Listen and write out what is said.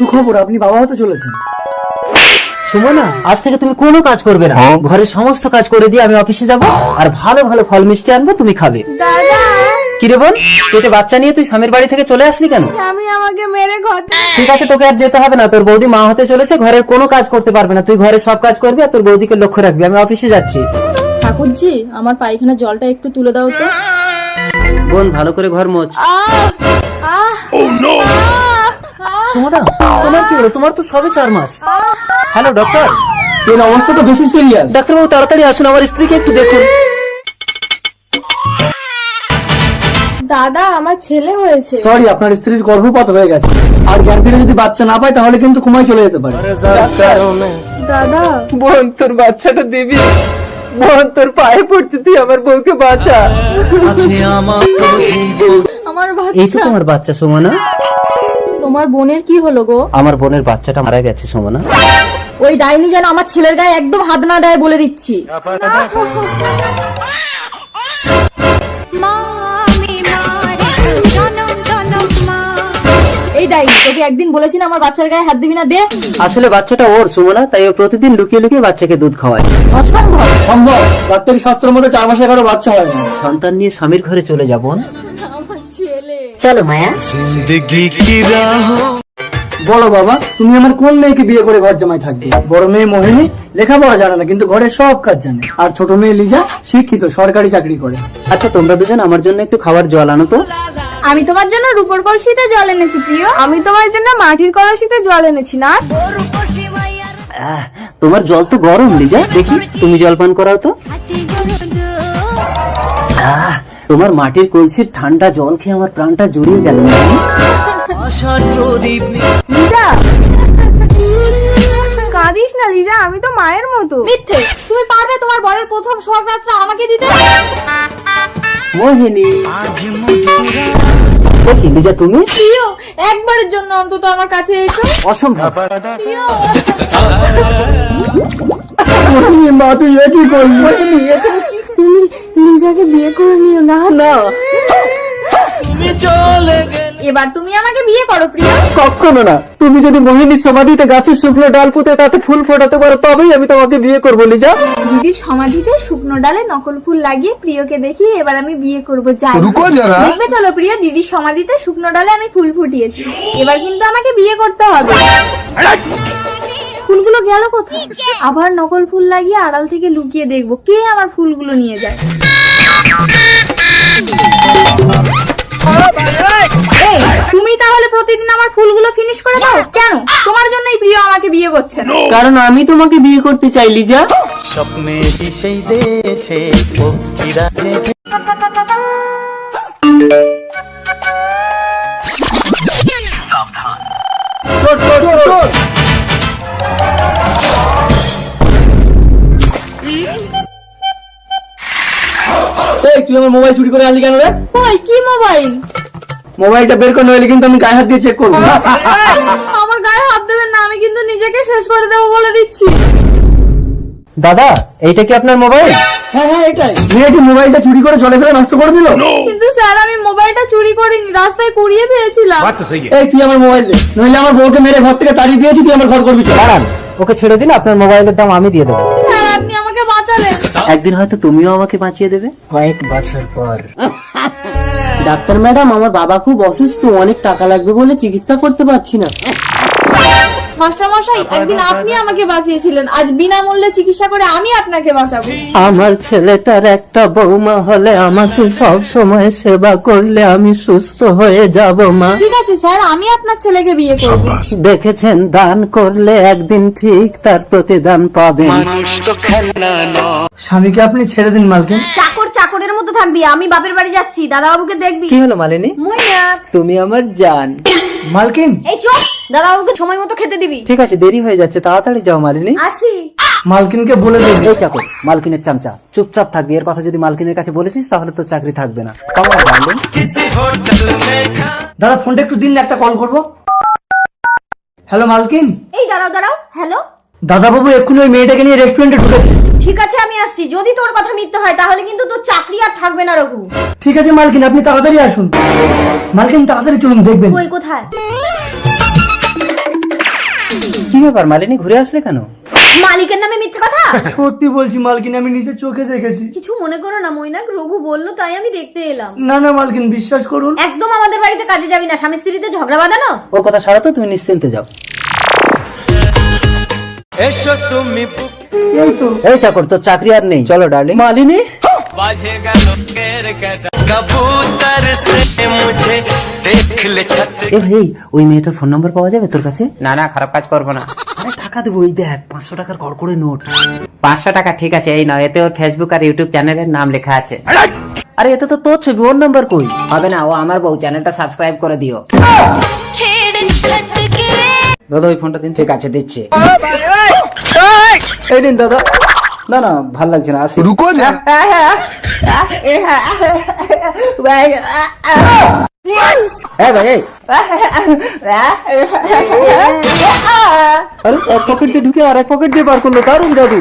সুখবর, আপনি বাবা হতে চলেছেন। সুমনা, আজ থেকে তুমি কোনো কাজ করবে না, ঘরের সমস্ত কাজ করে দিয়ে আমি অফিসে যাব, আর ভালো ভালো ফল মিষ্টি আনবো, তুমি খাবে। দাদা, কিরে বোন, পেটে বাচ্চা নিয়ে তুই স্বামীর বাড়ি থেকে চলে আসলি কেন? স্বামী আমাকে মেরে ঘর থেকে। ঠিক আছে, তোকে আর যেতে হবে না, তোর বৌদি মা হতে চলেছে, ঘরের কোনো কাজ করতে পারবে না, তুই ঘরের সব কাজ করবি আর তোর বৌদিকে লক্ষ্য রাখবি। আমি অফিসে যাচ্ছি। ঠাকুরজি, আমার পায়খানা জলটা একটু তুলে দাও তো। বোন, ভালো করে ঘর মোচ। সুমনা, তোমার কি হলো? তোমার তো সবে 4 মাস। হ্যালো ডক্টর, এর অবস্থা তো বেশি সিরিয়াস। ডাক্তারবাবু তাড়াতাড়ি আসুন, আমার স্ত্রীকে একটু দেখুন। দাদা, আমার ছেলে হয়েছে। সরি, আপনার স্ত্রীর গর্ভপাত হয়ে গেছে, আর জ্ঞান ফিরে যদি বাচ্চা না পায় তাহলে কিন্তু কোমায় চলে যেতে পারে। দাদা, বোন, তোর বাচ্চাটা দিবি। বোন, তোর পায়ে পড়ছি, তুই আমার বউকে বাঁচা। আমার এই তো বাচ্চা। তোমার বাচ্চা সুমনা। তোমার বোনের কি হলো গো? আমার বোনের বাচ্চাটা মারা গেছে সুমনা। ওই ডাইনি যেন আমার ছেলের গায়ে একদম হাত না দেয় বলে দিচ্ছি। এই ডাইনি, তোকে একদিন বলেছি না আমার বাচ্চার গায়ে হাত দিবি না, দে। আসলে বাচ্চাটা ওর সুমনা, তাই ও প্রতিদিন লুকিয়ে লুকিয়ে বাচ্চাকে দুধ খাওয়ায়। অসম্ভব। সম্ভব, ডাক্তারি শাস্ত্রের মধ্যে 4 মাসে কারো বাচ্চা হয় না। সন্তান নিয়ে স্বামীর ঘরে চলে যাব। আমার ছেলে। চলো মায়া। বলো বাবা, তুমি আমার কোন মেয়েকে বিয়ে করে ঘর জামাই থাকবে? বড় মেয়ে মোহিনী লেখাপড়া জানে না, কিন্তু ঘরের সব কাজ জানে, আর ছোট মেয়ে লিজা শিক্ষিত, সরকারি চাকরি করে। আচ্ছা, তোমরা দুজন আমার জন্য একটু খাবার জল আনো তো। আমি তোমার জন্য রূপোর কলসিতে জল এনেছি প্রিয়। আমি তোমার জন্য মাটির কলসিতে জল এনেছি না। তোমার জল তো গরম লিজা, দেখি তুমি জল পান করাও তো। তোমার মাটির কলসির ঠান্ডা জল খেয়ে আমার প্রাণটা জুড়িয়ে গেল। লিজা, কাঁদিস না লিজা, আমি তো মায়ের মতো। মিথ্যে, তুমি পারবে তোমার বরের প্রথম সোহাগ রাতটা আমাকে দিতে? মোহিনী, দেখি লিজা তুমি। প্রিয়, একবারের জন্য অন্তত আমার কাছে এসো। অসম্ভব। প্রিয়, মোহিনী, মা তুই এ কি করলি? তুমি লিজাকে বিয়ে করে নিও না। না, এবার তুমি আমাকে বিয়ে করো প্রিয়। কখনো না। তুমি যদি মোহিনীর সমাধিতে গাছের শুকনো ডাল পুঁতে তাতে ফুল ফোটাতে পারো, তবেই আমি তোমাকে বিয়ে করবো লিজা। দিদির সমাধিতে শুকনো ডালে নকল ফুল লাগিয়ে প্রিয়কে দেখি এবার আমি বিয়ে করবো। যাই দেখবে, চলো প্রিয়, দিদির সমাধিতে শুকনো ডালে আমি ফুল ফুটিয়েছি। এবার কিন্তু আমাকে বিয়ে করতে হবে। ফুলগুলো গেল কোথায়? আবার নকল ফুল লাগিয়ে আড়াল থেকে লুকিয়ে দেখবো কে আমার ফুলগুলো নিয়ে যায়। এই, তুমি তাহলে প্রতিদিন আমার ফুলগুলো ফিনিশ করে দাও কেন? তোমার জন্যই প্রিয় আমাকে বিয়ে করছে না। কারণ আমি তোমাকে বিয়ে করতে চাই লিজা। স্বপ্নে সেই দেশে পক্ষীরা চোর, চোর, চোর, চোর। এই, তুই আমার মোবাইল চুরি করে আনলি কেন রে? ওই কি মোবাইল? মোবাইলটা বের করে নইলে কিন্তু আমি গায়ে হাত দিয়ে চেক করবো। আমার গায়ে হাত দেবেন না, আমি কিন্তু নিজেকে শেষ করে দেবো বলে দিচ্ছি। দাদা, এইটা কি আপনার মোবাইল? হ্যাঁ হ্যাঁ, এটাই। মেয়েটি মোবাইলটা চুরি করে জলে ফেলে নষ্ট করে দিল। কিন্তু স্যার, আমি মোবাইলটা চুরি করিনি, রাস্তায় কুড়িয়ে পেয়েছিলাম। এই, তুই আমার মোবাইল দে, নইলে আমার বউকে মেরে ঘর থেকে তাড়িয়ে দিয়েছি, তুই আমার ঘর করবি। দাঁড়ান, ওকে ছেড়ে দিন, আপনার মোবাইলের দাম আমি দিয়ে দেবো। স্যার, আপনি আমাকে বাঁচালেন। একদিন হয়তো তুমিও আমাকে বাঁচিয়ে দেবে। কয়েক বছর পর। ডাক্তার ম্যাডাম, আমার বাবা খুব অসুস্থ, অনেক টাকা লাগবে বলে চিকিৎসা করতে পারছি না। মাস্টার মশাই, একদিন আপনি আমাকে বাঁচিয়েছিলেন, আজ বিনামূল্যে চিকিৎসা করে আমি আপনাকে বাঁচাবো। আমার ছেলেটার একটা বৌমা হলে আমাকে সব সময় সেবা করলে আমি সুস্থ হয়ে যাব মা। ঠিক আছে স্যার, আমি আপনার ছেলেকে বিয়ে করব। দেখেছেন, দান করলে একদিন ঠিক তার প্রতিদান পাবেন। স্বামীকে আপনি ছেড়ে দিন মালকিন। চাকর চাকরের মতো থাকবি, আমি বাপের বাড়ি যাচ্ছি, দাদা বাবুকে দেখবি। কি হলো মালিনী? মইনাক, তুমি আমার জান। মালকিন, এই চল, দাদা বাবুকে সময় মতো খেতে দিবি। ঠিক আছে, দেরি হয়ে যাচ্ছে, তাড়াতাড়ি যাও মালিনী। আসি। মালকিনকে বলে দিন। এই চাকর, মালকিনের চামচা, চুপচাপ থাকবি। এর কথা যদি মালকিনের কাছে বলেছিস তাহলে তোর চাকরি থাকবে না। কেমন ডার্লিং? দাদা, ফোনটা একটু দিন, একটা কল করবো। হ্যালো মালকিন। এই দাঁড়াও দাঁড়াও, হ্যালো। দাদা বাবু এক্ষুনি ওই মেয়েটাকে নিয়ে রেস্টুরেন্টে ঢুকেছে। ঠিক আছে, আমি আসছি। যদি তোর কথা মিথ্যে হয় তাহলে কিন্তু তোর চাকরি আর থাকবে না রঘু। ঠিক আছে মালকিন, আপনি তাড়াতাড়ি আসুন। মালকিন, তাড়াতাড়ি চলুন, দেখবেন। কই, কোথায়? ব্যাপার মালিনী, ঘুরে আসলে কেন? মালিকের নামে মিথ্যে কথা। সত্যি বলছি মালকিন, আমি নিজে চোখে দেখেছি। কিছু মনে করো না মৈনাক, রঘু বললো তাই আমি দেখতে এলাম। না না মালকিন, বিশ্বাস করুন। একদম আমাদের বাড়িতে কাজে যাবি না, স্বামী স্ত্রীতে ঝগড়া বাঁধানো। ওর কথা ছাড়া তো, তুমি নিশ্চিন্তে যাও। এসো তুমি এই তো। এই চাকর, তোর চাকরি আর নেই, চলো ডার্লিং। মালিনী, कबूतर से मुझे देख ले छत। এ ভাই, ওই মেয়েটার ফোন নাম্বার পাওয়া যাবে তোর কাছে? না না, খারাপ কাজ করবো না। আরে টাকা দেবো, এই দেখ 500 টাকার কড়কড়ে নোট। 500 টাকা ঠিক আছে, এই নাও, এতে ওর ফেসবুক আর ইউটিউব চ্যানেলের নাম লেখা আছে। আরে এতে তো তোর ছবি, ওর নাম্বার কই? হবে না, ও আমার বউ, চ্যানেলটা সাবস্ক্রাইব করে দিও। দাদা ওই ফোনটা দিন। ঠিক আছে, দিচ্ছি। এই দিন দাদা। না না, ভাল লাগছে না, আসি। रुको जा হ্যাঁ ভাই, এই। আরে এক পকেট দিয়ে ঢুকে আর এক পকেট দিয়ে বার করলো, দারুণ জাদু।